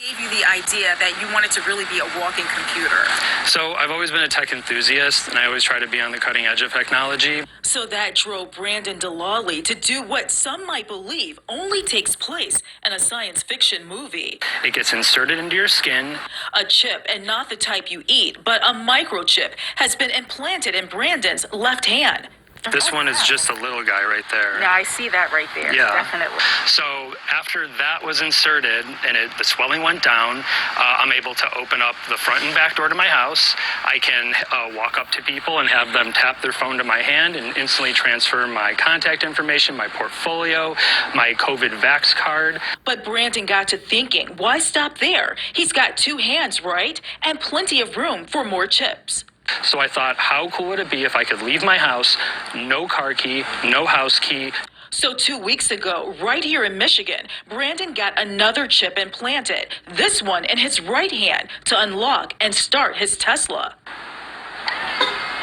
Gave you the idea that you wanted to really be a walking computer? So I've always been a tech enthusiast, and I always try to be on the cutting edge of technology. So that drove Brandon Delali to do what some might believe only takes place in a science fiction movie. It gets inserted into your skin. A chip, and not the type you eat, but a microchip, has been implanted in Brandon's left hand. This one is just a little guy right there. Yeah, I see that right there. Yeah. Definitely. So after that was inserted and the swelling went down, I'm able to open up the front and back door to my house. I can walk up to people and have them tap their phone to my hand and instantly transfer my contact information, my portfolio, my COVID vax card. But Brandon got to thinking, why stop there? He's got two hands, right? And plenty of room for more chips. So I thought, how cool would it be if I could leave my house, no car key, no house key. So 2 weeks ago, right here in Michigan, Brandon got another chip implanted, this one in his right hand, to unlock and start his Tesla.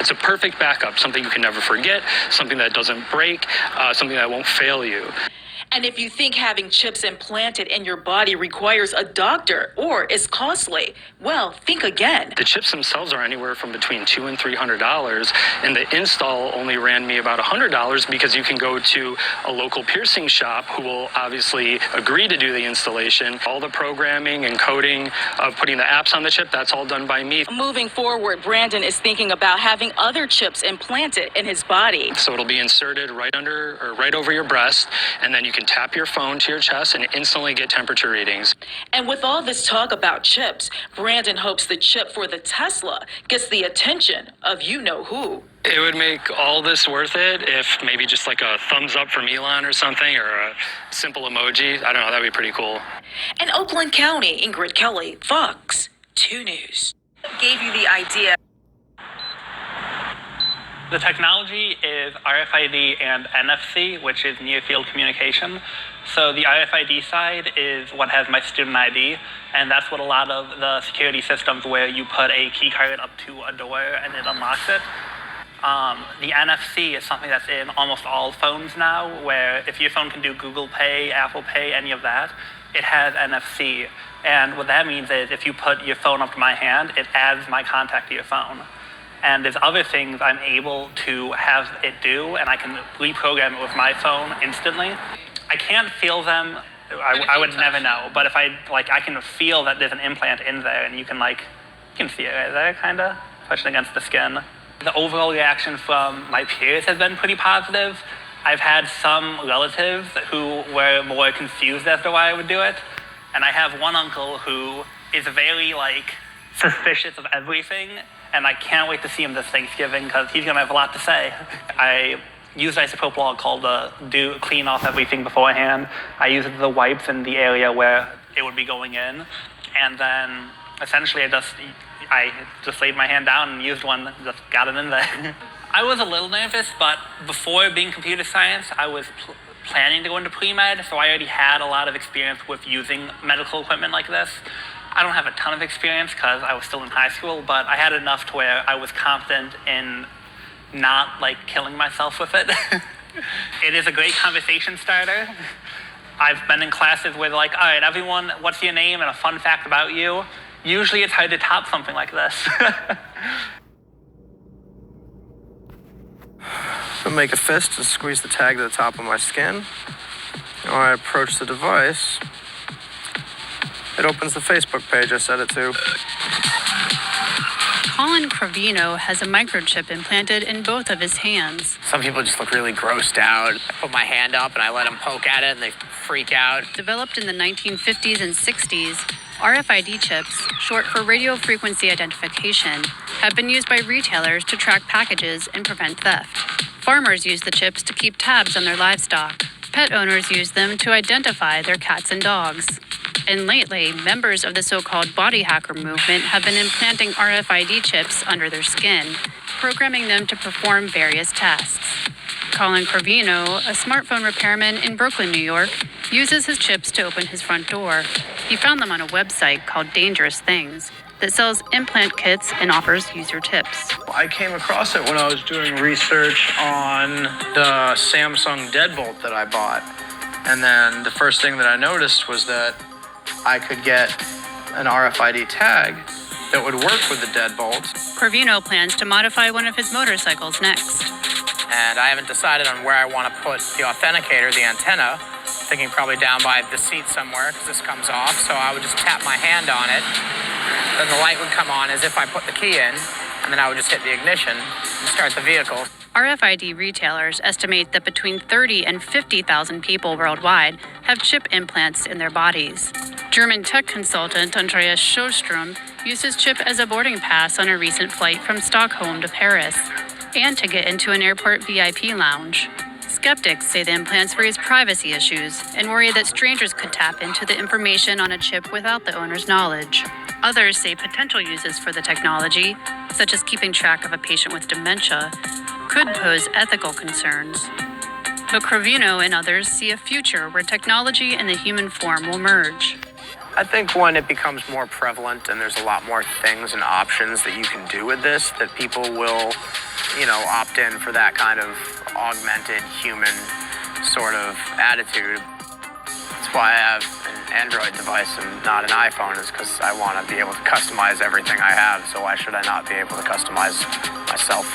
It's a perfect backup, something you can never forget, something that doesn't break, something that won't fail you. And if you think having chips implanted in your body requires a doctor or is costly, well, think again. The chips themselves are anywhere from between $200 and $300, and the install only ran me about $100 because you can go to a local piercing shop who will obviously agree to do the installation. All the programming and coding of putting the apps on the chip, that's all done by me. Moving forward, Brandon is thinking about having other chips implanted in his body. So it'll be inserted right under or right over your breast, and then you can tap your phone to your chest and instantly get temperature readings. And with all this talk about chips, Brandon hopes the chip for the Tesla gets the attention of you-know-who. It would make all this worth it if maybe just like a thumbs up from Elon or something, or a simple emoji. I don't know, that'd be pretty cool. In Oakland County, Ingrid Kelly, Fox 2 News. Gave you the idea. The technology is RFID and NFC, which is near field communication. So the RFID side is what has my student ID, and that's what a lot of the security systems where you put a key card up to a door and it unlocks it. The NFC is something that's in almost all phones now, where if your phone can do Google Pay, Apple Pay, any of that, it has NFC. And what that means is if you put your phone up to my hand, it adds my contact to your phone. And there's other things I'm able to have it do, and I can reprogram it with my phone instantly. I can't feel them. I would never know. But if I can feel that there's an implant in there, and you can see it right there, kind of pushing against the skin. The overall reaction from my peers has been pretty positive. I've had some relatives who were more confused as to why I would do it, and I have one uncle who is very suspicious of everything. And I can't wait to see him this Thanksgiving because he's going to have a lot to say. I use isopropyl alcohol to clean off everything beforehand. I use the wipes in the area where it would be going in. And then essentially I just laid my hand down and used one, just got it in there. I was a little nervous, but before being computer science, I was planning to go into pre-med, so I already had a lot of experience with using medical equipment like this. I don't have a ton of experience because I was still in high school, but I had enough to where I was confident in not killing myself with it. It is a great conversation starter. I've been in classes where they're all right, everyone, what's your name and a fun fact about you? Usually it's hard to top something like this. So make a fist and squeeze the tag to the top of my skin. When I approach the device, it opens the Facebook page I set it to. Colin Cravino has a microchip implanted in both of his hands. Some people just look really grossed out. I put my hand up and I let them poke at it and they freak out. Developed in the 1950s and 60s, RFID chips, short for radio frequency identification, have been used by retailers to track packages and prevent theft. Farmers use the chips to keep tabs on their livestock. Pet owners use them to identify their cats and dogs. And lately, members of the so-called body hacker movement have been implanting RFID chips under their skin, programming them to perform various tasks. Colin Cravino, a smartphone repairman in Brooklyn, New York, uses his chips to open his front door. He found them on a website called Dangerous Things that sells implant kits and offers user tips. I came across it when I was doing research on the Samsung Deadbolt that I bought. And then the first thing that I noticed was that I could get an RFID tag that would work with the deadbolt. Corvino plans to modify one of his motorcycles next. And I haven't decided on where I want to put the authenticator, the antenna. Thinking probably down by the seat somewhere because this comes off. So I would just tap my hand on it. Then the light would come on as if I put the key in. And then I would just hit the ignition and start the vehicle. RFID retailers estimate that between 30 and 50,000 people worldwide have chip implants in their bodies. German tech consultant Andreas Sjöström used his chip as a boarding pass on a recent flight from Stockholm to Paris, and to get into an airport VIP lounge. Skeptics say the implants raise privacy issues and worry that strangers could tap into the information on a chip without the owner's knowledge. Others say potential uses for the technology, such as keeping track of a patient with dementia, could pose ethical concerns. But Corvino and others see a future where technology and the human form will merge. I think when it becomes more prevalent and there's a lot more things and options that you can do with this, that people will, opt in for that kind of augmented human sort of attitude. That's why I have an Android device and not an iPhone, is because I want to be able to customize everything I have. So why should I not be able to customize myself?